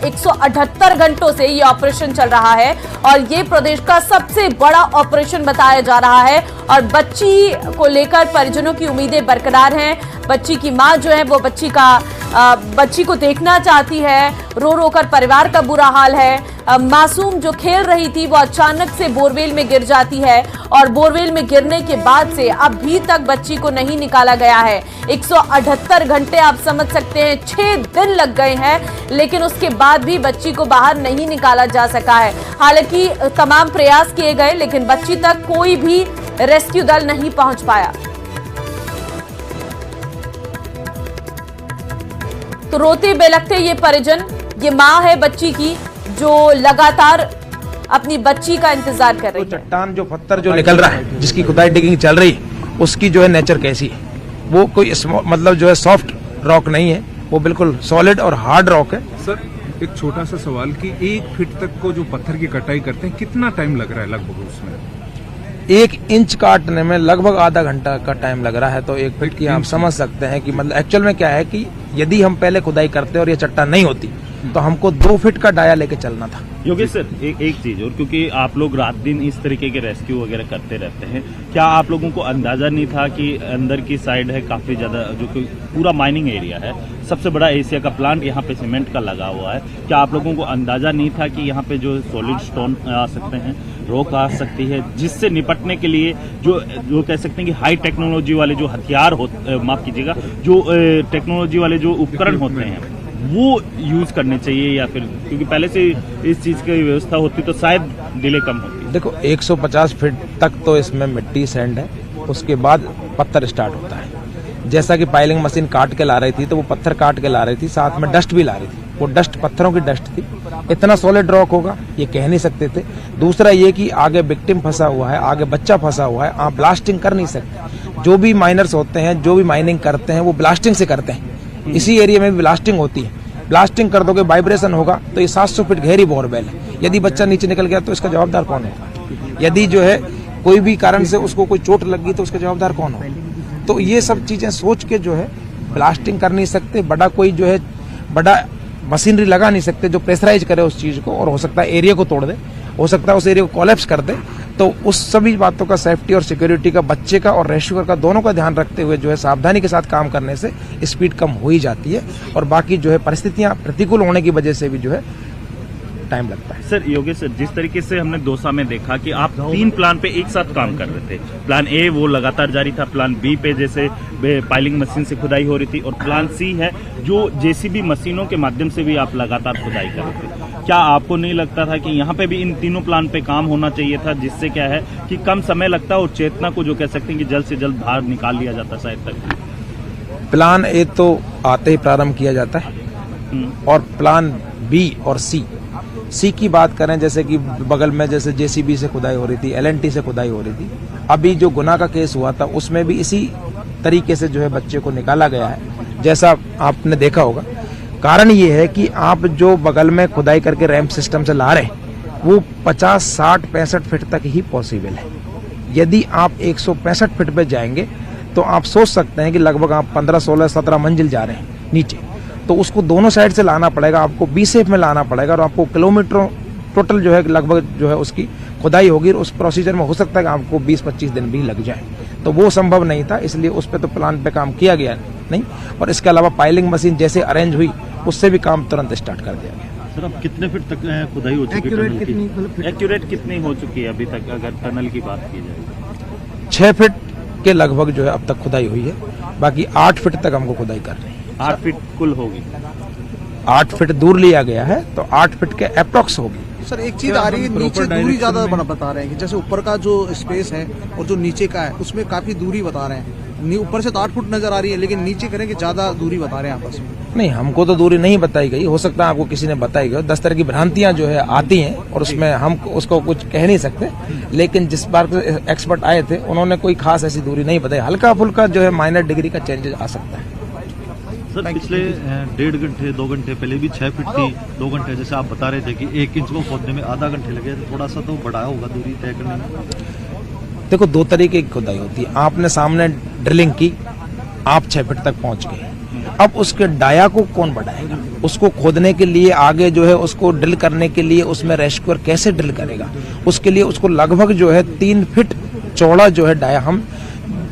178 घंटों से ये ऑपरेशन चल रहा है और ये प्रदेश का सबसे बड़ा ऑपरेशन बताया जा रहा है। और बच्ची को लेकर परिजनों की उम्मीदें बरकरार हैं। बच्ची की मां जो है वो बच्ची को देखना चाहती है। रो रो कर परिवार का बुरा हाल है। मासूम जो खेल रही थी वो अचानक से बोरवेल में गिर जाती है और बोरवेल में गिरने के बाद से अभी तक बच्ची को नहीं निकाला गया है। 178 घंटे आप समझ सकते हैं, 6 दिन लग गए हैं, लेकिन उसके बाद भी बच्ची को बाहर नहीं निकाला जा सका है। हालांकि तमाम प्रयास किए गए लेकिन बच्ची तक कोई भी रेस्क्यू दल नहीं पहुंच पाया। तो रोते बेलखते ये परिजन, ये मां है बच्ची की जो लगातार अपनी बच्ची का इंतजार कर रही है। तो चट्टान जो पत्थर जो निकल रहा है, जिसकी खुदाई डिगिंग चल रही है, उसकी जो है नेचर कैसी है, वो कोई मतलब जो है सॉफ्ट रॉक नहीं है, वो बिल्कुल सॉलिड और हार्ड रॉक है। सर एक छोटा सा सवाल कि 1 फीट तक को जो पत्थर की कटाई करते हैं, कितना टाइम लग रहा है लगभग उसमें? 1 इंच काटने में लगभग आधा घंटा का टाइम लग रहा है। तो 1 फीट की आप समझ सकते हैं कि मतलब एक्चुअल में क्या है कि यदि हम पहले खुदाई करते और ये चट्टान नहीं होती तो हमको 2 फीट का डाया लेके चलना था। योगेश सर एक चीज और, क्योंकि आप लोग रात दिन इस तरीके के रेस्क्यू वगैरह करते रहते हैं, क्या आप लोगों को अंदाजा नहीं था कि अंदर की साइड है काफी ज्यादा, जो कि पूरा माइनिंग एरिया है, सबसे बड़ा एशिया का प्लांट यहाँ पे सीमेंट का लगा हुआ है, क्या आप लोगों को अंदाजा नहीं था कि यहाँ पे जो सॉलिड स्टोन आ सकते हैं, रॉक आ सकती है, जिससे निपटने के लिए जो कह सकते हैं कि हाई टेक्नोलॉजी वाले जो हथियार माफ कीजिएगा, जो टेक्नोलॉजी वाले जो उपकरण होते हैं वो यूज करने चाहिए, या फिर क्योंकि पहले से इस चीज की व्यवस्था होती तो शायद डिले कम होती? देखो 150 फीट तक तो इसमें मिट्टी सैंड है, उसके बाद पत्थर स्टार्ट होता है। जैसा कि पाइलिंग मशीन काट के ला रही थी तो वो पत्थर काट के ला रही थी, साथ में डस्ट भी ला रही थी, वो डस्ट पत्थरों की डस्ट थी। इतना सॉलिड रॉक होगा ये कह नहीं सकते थे। दूसरा ये कि आगे विक्टिम फंसा हुआ है, आगे बच्चा फंसा हुआ है, आप ब्लास्टिंग कर नहीं सकते। जो भी माइनर्स होते हैं, जो भी माइनिंग करते हैं, वो ब्लास्टिंग से करते हैं। इसी एरिया में भी ब्लास्टिंग होती है। ब्लास्टिंग कर दोगे, वाइब्रेशन होगा तो ये 700 फीट गहरी बोरवेल है। यदि बच्चा नीचे निकल गया तो इसका जवाबदार कौन होगा? यदि जो है कोई भी कारण से उसको कोई चोट लग गई तो उसका जवाबदार कौन होगा? तो ये सब चीजें सोच के जो है ब्लास्टिंग कर नहीं सकते, बड़ा मशीनरी लगा नहीं सकते जो प्रेशराइज करे उस चीज को, और हो सकता है एरिया को तोड़ दे, हो सकता है उस एरिया को कोलैप्स कर दे। तो उस सभी बातों का सेफ्टी और सिक्योरिटी का, बच्चे का और रेस्क्यूअर का, दोनों का ध्यान रखते हुए जो है सावधानी के साथ काम करने से स्पीड कम हो ही जाती है, और बाकी जो है परिस्थितियां प्रतिकूल होने की वजह से भी जो है टाइम लगता है। सर योगेश सर, जिस तरीके से हमने दौसा में देखा कि आप 3 प्लान पे एक साथ काम कर रहे थे, प्लान ए वो लगातार जारी था, प्लान बी पे जैसे पाइलिंग मशीन से खुदाई हो रही थी, और प्लान सी है जो जेसीबी मशीनों के माध्यम से भी आप लगातार खुदाई कर रहे थे। क्या आपको नहीं लगता था कि यहाँ पे भी इन तीनों प्लान पे काम होना चाहिए था, जिससे क्या है कि कम समय लगता और चेतना को जो कह सकते हैं कि जल्द से जल्द बाहर निकाल लिया जाता शायद तक? प्लान ए तो आते ही प्रारंभ किया जाता है, और प्लान बी और सी की बात करें, जैसे कि बगल में जैसे जेसीबी से खुदाई हो रही थी, एलएनटी से खुदाई हो रही थी, अभी जो गुना का केस हुआ था उसमें भी इसी तरीके से जो है बच्चे को निकाला गया है, जैसा आपने देखा होगा। कारण ये है कि आप जो बगल में खुदाई करके रैंप सिस्टम से ला रहे हैं वो 50, 60, 65 फीट तक ही पॉसिबल है। यदि आप 165 फीट पे जाएंगे तो आप सोच सकते हैं कि लगभग आप 15, 16, 17 मंजिल जा रहे हैं नीचे, तो उसको दोनों साइड से लाना पड़ेगा, आपको बी शेप में लाना पड़ेगा, और आपको किलोमीटरों टोटल जो है लगभग जो है उसकी खुदाई होगी। उस प्रोसीजर में हो सकता है कि आपको 20-25 दिन भी लग जाए, तो वो संभव नहीं था, इसलिए उस पर तो प्लान पे काम किया गया नहीं। और इसके अलावा पाइलिंग मशीन जैसे अरेंज हुई उससे भी काम तुरंत स्टार्ट कर दिया गया। सर अब कितने फीट तक खुदाई हो चुकी है? एक्यूरेट कितनी हो चुकी है अभी तक अगर टनल की बात की जाए? 6 फीट के लगभग जो है अब तक खुदाई हुई है, बाकी 8 फीट तक हमको खुदाई कर रही है। 8 फीट कुल होगी? 8 फीट दूर लिया गया है तो 8 फीट के अप्रोक्स होगी। सर एक चीज आ रही है, नीचे दूरी ज्यादा बता रहे हैं कि जैसे ऊपर का जो स्पेस है और जो नीचे का है उसमें काफी दूरी बता रहे हैं। ऊपर से तो 8 फुट नजर आ रही है, लेकिन नीचे करें कि ज्यादा दूरी बता रहे हैं आपस में। नहीं, हमको तो दूरी नहीं बताई गई, हो सकता है आपको किसी ने बताई गई। 10 तरह की भ्रांतियां जो है आती हैं और उसमें हम उसको कुछ कह नहीं सकते, लेकिन जिस बार एक्सपर्ट आए थे उन्होंने कोई खास ऐसी दूरी नहीं बताई। हल्का फुल्का जो है माइनर डिग्री का चेंजेस आ सकता है। सर पिछले 1.5 घंटे 2 घंटे पहले भी 6 फीट थी, 2 घंटे जैसे आप बता रहे थे कि 1 इंच को खोदने में आधा घंटे लगे, थोड़ा सा तो बढ़ाया होगा दूरी तय करने में। देखो 2 तरीके की खुदाई होती है। आपने सामने ड्रिलिंग की, आप 6 फीट तक पहुंच गए, अब उसके डाया को कौन बढ़ाएगा? उसको खोदने के लिए आगे जो है उसको ड्रिल करने के लिए उसमें रेस्क्यूअर कैसे ड्रिल करेगा, उसके लिए उसको लगभग जो है 3 फीट चौड़ा जो है डाया हम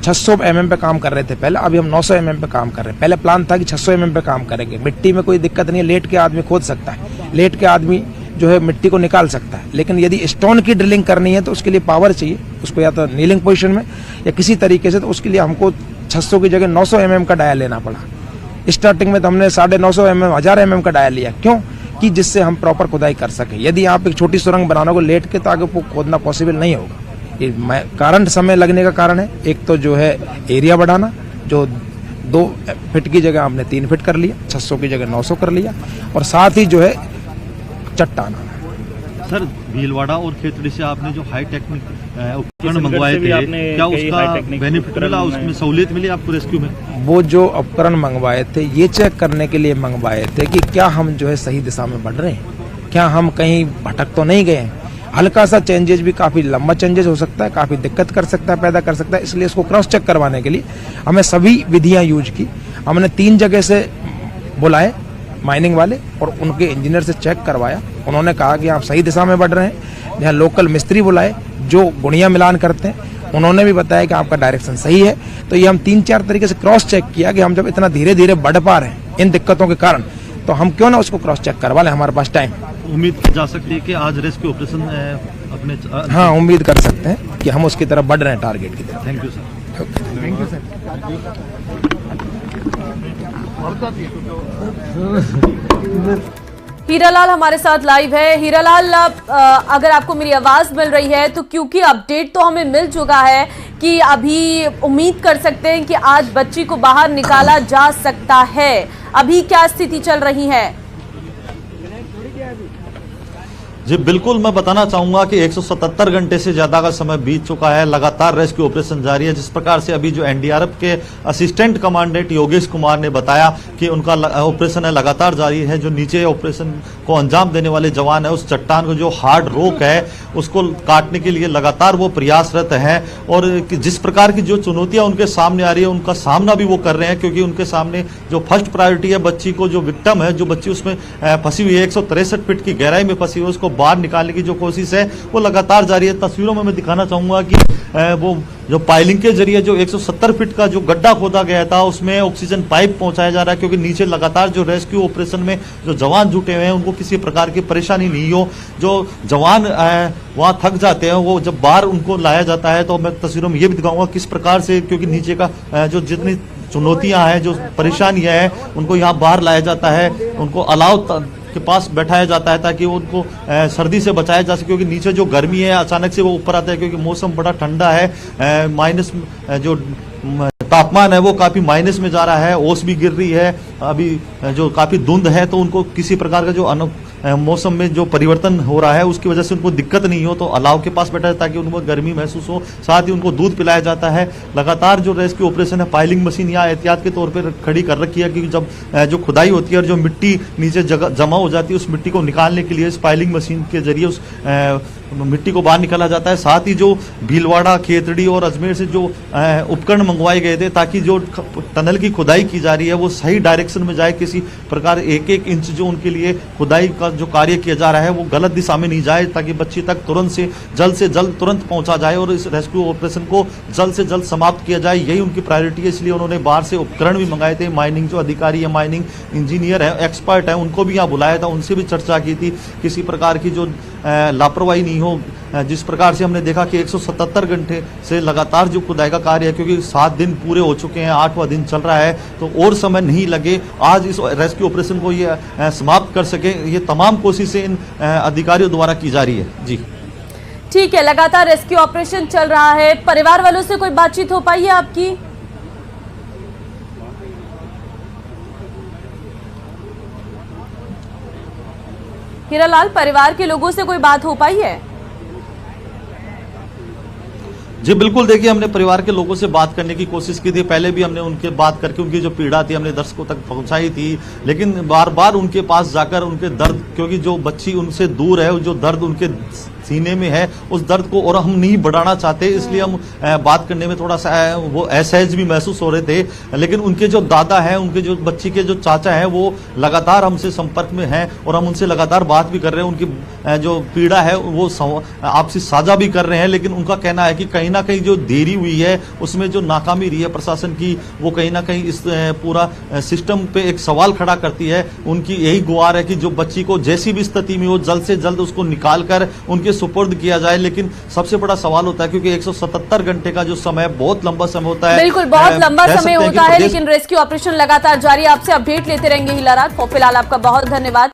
600 mm पे काम कर रहे थे पहले, अभी हम 900 mm पे काम कर रहे हैं। पहले प्लान था कि 600 mm पे काम करेंगे। मिट्टी में कोई दिक्कत नहीं है, लेट के आदमी खोद सकता है, लेट के आदमी जो है मिट्टी को निकाल सकता है, लेकिन यदि स्टोन की ड्रिलिंग करनी है तो उसके लिए पावर चाहिए, उसको या तो नीलिंग पोजीशन में या किसी तरीके से, तो उसके लिए हमको 600 की जगह 900 mm का डाया लेना पड़ा। स्टार्टिंग में तो हमने 950 mm 1000 mm का डाया लिया, क्यों कि जिससे हम प्रॉपर खुदाई कर सके। यदि आप एक छोटी सुरंग बनाना को लेट के तो आगे वो खोदना पॉसिबल नहीं होगा। ये कारण समय लगने का कारण है, एक तो जो है एरिया बढ़ाना, जो 2 फीट की जगह हमने 3 फीट कर लिया, 600 की जगह 900 कर लिया, और साथ ही जो है चट्टान आना। सर भीलवाड़ा और खेतड़ी से आपने जो हाई टेक्निक उपकरण मंगवाए थे, क्या उसका बेनिफिट मिला, उसमें सहूलियत मिली आपको रेस्क्यू में? वो जो उपकरण मंगवाए थे ये चेक करने के लिए मंगवाए थे कि क्या हम जो है सही दिशा में बढ़ रहे हैं, क्या हम कहीं भटक तो नहीं गए हैं। हल्का सा चेंजेस भी काफी लंबा चेंजेस हो सकता है, काफी दिक्कत कर सकता है, पैदा कर सकता है, इसलिए इसको क्रॉस चेक करवाने के लिए हमें सभी विधियां यूज की। हमने 3 जगह से बुलाए माइनिंग वाले और उनके इंजीनियर से चेक करवाया। उन्होंने कहा कि आप सही दिशा में बढ़ रहे हैं। यहाँ लोकल मिस्त्री बुलाए जो गुणिया मिलान करते हैं, उन्होंने भी बताया कि आपका डायरेक्शन सही है। तो ये हम 3-4 तरीके से क्रॉस चेक किया कि हम जब इतना धीरे धीरे बढ़ पा रहे हैं इन दिक्कतों के कारण, तो हम क्यों ना उसको क्रॉस चेक करवा लें, हमारे पास टाइम। उम्मीद की जा सकती है कि आज रेस्क्यू ऑपरेशन अपने हाँ, उम्मीद कर सकते हैं कि हम उसकी तरफ बढ़ रहे हैं, टारगेट की तरफ। Thank you sir. Thank you sir. Hiralal हमारे साथ लाइव है। हीरालाल, अगर आपको मेरी आवाज मिल रही है तो क्योंकि अपडेट तो हमें मिल चुका है कि अभी उम्मीद कर सकते हैं कि आज बच्ची को बाहर निकाला जा सकता है, अभी क्या स्थिति चल रही है? जी बिल्कुल, मैं बताना चाहूंगा कि 177 घंटे से ज्यादा का समय बीत चुका है, लगातार रेस्क्यू ऑपरेशन जारी है। जिस प्रकार से अभी जो एनडीआरएफ के असिस्टेंट कमांडेंट योगेश कुमार ने बताया कि उनका ऑपरेशन है लगातार जारी है। जो नीचे ऑपरेशन को अंजाम देने वाले जवान है, उस चट्टान को जो हार्ड रॉक है उसको काटने के लिए लगातार वो प्रयासरत है, और जिस प्रकार की जो चुनौतियां उनके सामने आ रही है उनका सामना भी वो कर रहे हैं, क्योंकि उनके सामने जो फर्स्ट प्रायोरिटी है बच्ची को, जो विक्टिम है, जो बच्ची उसमें फंसी हुई है 163 फीट की गहराई में फंसी हुई है, उसको बाहर निकालने की जो कोशिश है वो लगातार जारी है। तस्वीरों में मैं दिखाना चाहूंगा कि वो जो पाइलिंग के जरिए जो 170 फीट का जो गड्ढा खोदा गया था उसमें ऑक्सीजन पाइप पहुंचाया जा रहा है, क्योंकि नीचे लगातार जो रेस्क्यू ऑपरेशन में जो जवान जुटे हुए हैं उनको किसी प्रकार की परेशानी नहीं हो। जो जवान वहां थक जाते हैं, वो जब बाहर उनको लाया जाता है, तो मैं तस्वीरों में ये भी दिखाऊंगा किस प्रकार से, क्योंकि नीचे का जो जितनी चुनौतियां हैं, जो परेशानियां हैं, उनको यहाँ बाहर लाया जाता है, उनको अलाव के पास बैठाया जाता है ताकि वो उनको सर्दी से बचाया जा सके, क्योंकि नीचे जो गर्मी है अचानक से वो ऊपर आता है, क्योंकि मौसम बड़ा ठंडा है, माइनस जो तापमान है वो काफी माइनस में जा रहा है, ओस भी गिर रही है, अभी जो काफी धुंध है, तो उनको किसी प्रकार का जो मौसम में जो परिवर्तन हो रहा है उसकी वजह से उनको दिक्कत नहीं हो, तो अलाव के पास बैठा है ताकि उनको गर्मी महसूस हो। साथ ही उनको दूध पिलाया जाता है। लगातार जो रेस्क्यू ऑपरेशन है, पाइलिंग मशीन यहाँ एहतियात के तौर पर खड़ी कर रखी है, क्योंकि जब जो खुदाई होती है और जो मिट्टी नीचे जमा हो जाती है, उस मिट्टी को निकालने के लिए इस पाइलिंग मशीन के जरिए उस मिट्टी को बाहर निकाला जाता है। साथ ही जो भीलवाड़ा, खेतड़ी और अजमेर से जो उपकरण मंगवाए गए थे ताकि जो टनल की खुदाई की जा रही है वो सही डायरेक्शन में जाए, किसी प्रकार 1-1 इंच जो उनके लिए खुदाई का जो कार्य किया जा रहा है वो गलत दिशा में नहीं जाए, ताकि बच्ची तक जल्द तुरंत पहुंचा जाए और इस रेस्क्यू ऑपरेशन को जल्द से जल्द समाप्त किया जाए। यही उनकी प्रायोरिटी है, इसलिए उन्होंने बाहर से उपकरण भी मंगाए थे। माइनिंग जो अधिकारी है, माइनिंग इंजीनियर है, एक्सपर्ट है, उनको भी यहाँ बुलाया था, उनसे भी चर्चा की थी, किसी प्रकार की जो लापरवाही नहीं हो। जिस प्रकार से हमने देखा कि 177 घंटे से लगातार जो खुदाई का कार्य है, क्योंकि 7 दिन पूरे हो चुके हैं, 8वां दिन चल रहा है, तो और समय नहीं लगे, आज इस रेस्क्यू ऑपरेशन को ये समाप्त कर सके, ये तमाम कोशिशें इन अधिकारियों द्वारा की जा रही है। जी ठीक है, लगातार रेस्क्यू ऑपरेशन चल रहा है। परिवार वालों से कोई बातचीत हो पाई है आपकी? हीरालाल, परिवार के लोगों से कोई बात हो पाई है? जी बिल्कुल, देखिए हमने परिवार के लोगों से बात करने की कोशिश की थी, पहले भी हमने उनके बात करके उनकी जो पीड़ा थी हमने दर्शकों तक पहुंचाई थी, लेकिन बार बार उनके पास जाकर उनके दर्द, क्योंकि जो बच्ची उनसे दूर है, जो दर्द उनके सीने में है, उस दर्द को और हम नहीं बढ़ाना चाहते, इसलिए हम बात करने में थोड़ा सा वो असहज भी महसूस हो रहे थे। लेकिन उनके जो दादा हैं, उनके जो बच्ची के जो चाचा हैं, वो लगातार हमसे संपर्क में हैं और हम उनसे लगातार बात भी कर रहे हैं। उनकी जो पीड़ा है वो आपसे साझा भी कर रहे हैं, लेकिन उनका कहना है कि कहीं ना कहीं जो देरी हुई है उसमें जो नाकामी रही है प्रशासन की, वो कहीं ना कहीं इस पूरा सिस्टम पे एक सवाल खड़ा करती है। उनकी यही गुहार है कि जो बच्ची को जैसी भी स्थिति में हो जल्द से जल्द उसको निकाल कर उनके सुपुर्द किया जाए। लेकिन सबसे बड़ा सवाल होता है क्योंकि 177 घंटे का जो समय बहुत लंबा समय होता है, बिल्कुल बहुत लंबा समय होता है, लेकिन रेस्क्यू ऑपरेशन लगातार जारी है। आपसे अपडेट लेते रहेंगे हिला राज। फिलहाल आपका बहुत धन्यवाद।